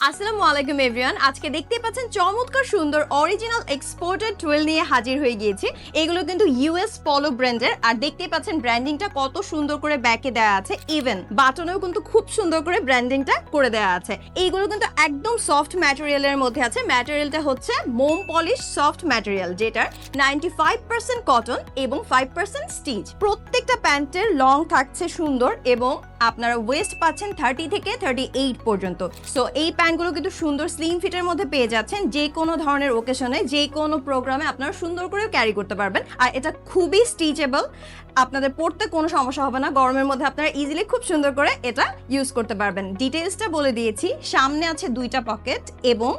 আসসালামু আলাইকুম এভরিওয়ান। আজকে দেখতে পাচ্ছেন চমৎকার সুন্দর অরিজিনাল এক্সপোর্টেড টুয়েল নিয়ে হাজির হয়ে গিয়েছি। এগুলো কিন্তু ইউএস পলো ব্র্যান্ডের, আর দেখতে পাচ্ছেন ব্র্যান্ডিংটা কত সুন্দর করে ব্যাকে দেওয়া আছে, ইভেন বাটনেও কিন্তু খুব সুন্দর করে ব্র্যান্ডিংটা করে দেওয়া আছে। এইগুলো কিন্তু একদম সফট ম্যাটেরিয়ালের মধ্যে আছে। ম্যাটেরিয়ালটা হচ্ছে মোম পলিশ সফট ম্যাটেরিয়াল, যেটার 95% কটন এবং 5% স্টিচ। প্রত্যেকটা প্যান্টের লং থাকছে সুন্দর এবং আপনারা ওয়েস্ট পাচ্ছেন 30 থেকে 38 পর্যন্ত। সো এই প্যান্টগুলো কিন্তু সুন্দর স্লিম ফিটের মধ্যে পেয়ে যাচ্ছেন। যে কোনো ধরনের ওকেশনে, যে কোনো প্রোগ্রামে আপনারা সুন্দর করে ক্যারি করতে পারবেন। আর এটা খুবই স্টিচেবল, আপনাদের পড়তে কোনো সমস্যা হবে না। গরমের মধ্যে আপনারা ইজিলি খুব সুন্দর করে এটা ইউজ করতে পারবেন। ডিটেলসটা বলে দিয়েছি। সামনে আছে 2টা পকেট এবং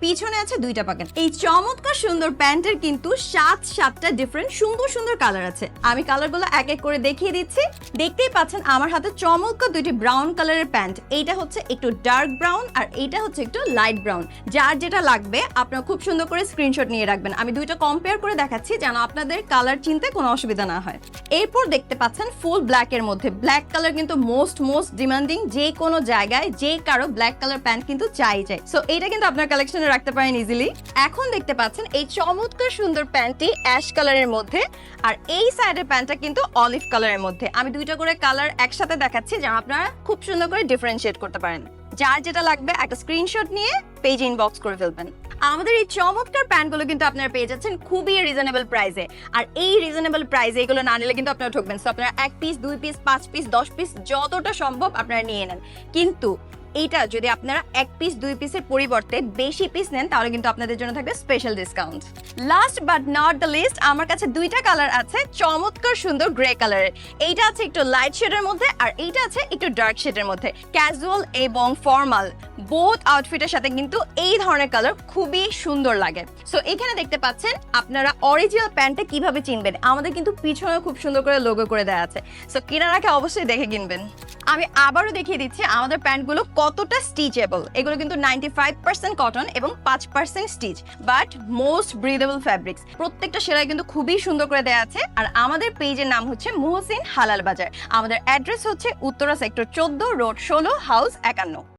পিছনে আছে 2টা পকেট। এই চমৎকার সুন্দর প্যান্টের কিন্তু 7টা ডিফারেন্ট সুন্দর সুন্দর কালার আছে। আমি কালারগুলো এক এক করে দেখিয়ে দিচ্ছি। দেখতেই পাচ্ছেন আমার হাতে চমৎকার 2টি ব্রাউন কালারের প্যান্ট। এইটা হচ্ছে একটু ডার্ক ব্রাউন আর এইটা হচ্ছে একটু লাইট ব্রাউন। যার যেটা লাগবে আপনারা খুব সুন্দর করে স্ক্রিনশট নিয়ে রাখবেন। আমি 2টা কম্পেয়ার করে দেখাচ্ছি যেন আপনাদের কালার চিনতে কোনো অসুবিধা না হয়। এরপর দেখতে পাচ্ছেন ফুল ব্ল্যাকের মধ্যে। ব্ল্যাক কালার কিন্তু মোস্ট ডিমান্ডিং। যে কোনো জায়গায় যে কারো ব্ল্যাক কালার প্যান্ট কিন্তু চাই। সো এইটা কিন্তু আপনার কালেকশনে রাখতে পারেন ইজিলি। এখন দেখতে পাচ্ছেন এই চমৎকার সুন্দর প্যান্টটি অ্যাশ কালারের মধ্যে, আর এই সাইডের প্যান্টটা কিন্তু অলিভ কালারের মধ্যে। আমি 2টা করে কালার একসাথে দেখাচ্ছি যেন আপনারা খুব সুন্দর করে ডিফারেন্সিয়েট করতে পারেন। যার যেটা লাগবে একটা স্ক্রিনশট নিয়ে পেজ ইনবক্স করে ফেলবেন। আমাদের এই চমৎকার প্যান্টগুলো কিন্তু আপনারা পেয়ে যাচ্ছেন খুবই রিজনেবল প্রাইসে। আর এই রিজনেবল প্রাইসে এগুলো না নিলে কিন্তু আপনারা ঠকবেন। সো আপনারা 1 পিস, 2 পিস, 5 পিস, 10 পিস যতটা সম্ভব আপনারা নিয়ে নেন। কিন্তু এইটা যদি আপনারা 1 পিস 2 পিসের পরিবর্তে বেশি পিস নেন তাহলে কিন্তু আপনাদের জন্য থাকবে special discount. Last but not the list, আমার কাছে 2টা কালার আছে চমৎকার সুন্দর গ্রে কালারের। এইটা আছে একটু লাইট শেডের মধ্যে আর এইটা আছে একটু ডার্ক শেডের মধ্যে। ক্যাজুয়াল এবং ফর্মাল বোথ আউটফিটের সাথে কিন্তু এই ধরনের কালার খুবই সুন্দর লাগে। সো এখানে দেখতে পাচ্ছেন আপনারা অরিজিনাল প্যান্টটা কিভাবে চিনবেন। আমাদের কিন্তু পিছনে খুব সুন্দর করে লোগো করে দেওয়া আছে। সো কেনার আগে অবশ্যই দেখে কিনবেন। আমি আবারও দেখিয়ে দিচ্ছি আমাদের প্যান্টগুলো কতটা স্টিচেবল। এগুলো কিন্তু 95% কটন এবং 5% stitch, but most breathable fabrics. প্রত্যেকটা সেলাই কিন্তু খুবই সুন্দর করে দেওয়া আছে। আর আমাদের পেজের নাম হচ্ছে মুহসিন হালাল বাজার। আমাদের অ্যাড্রেস হচ্ছে উত্তরা সেক্টর 14, রোড 16, হাউস 51।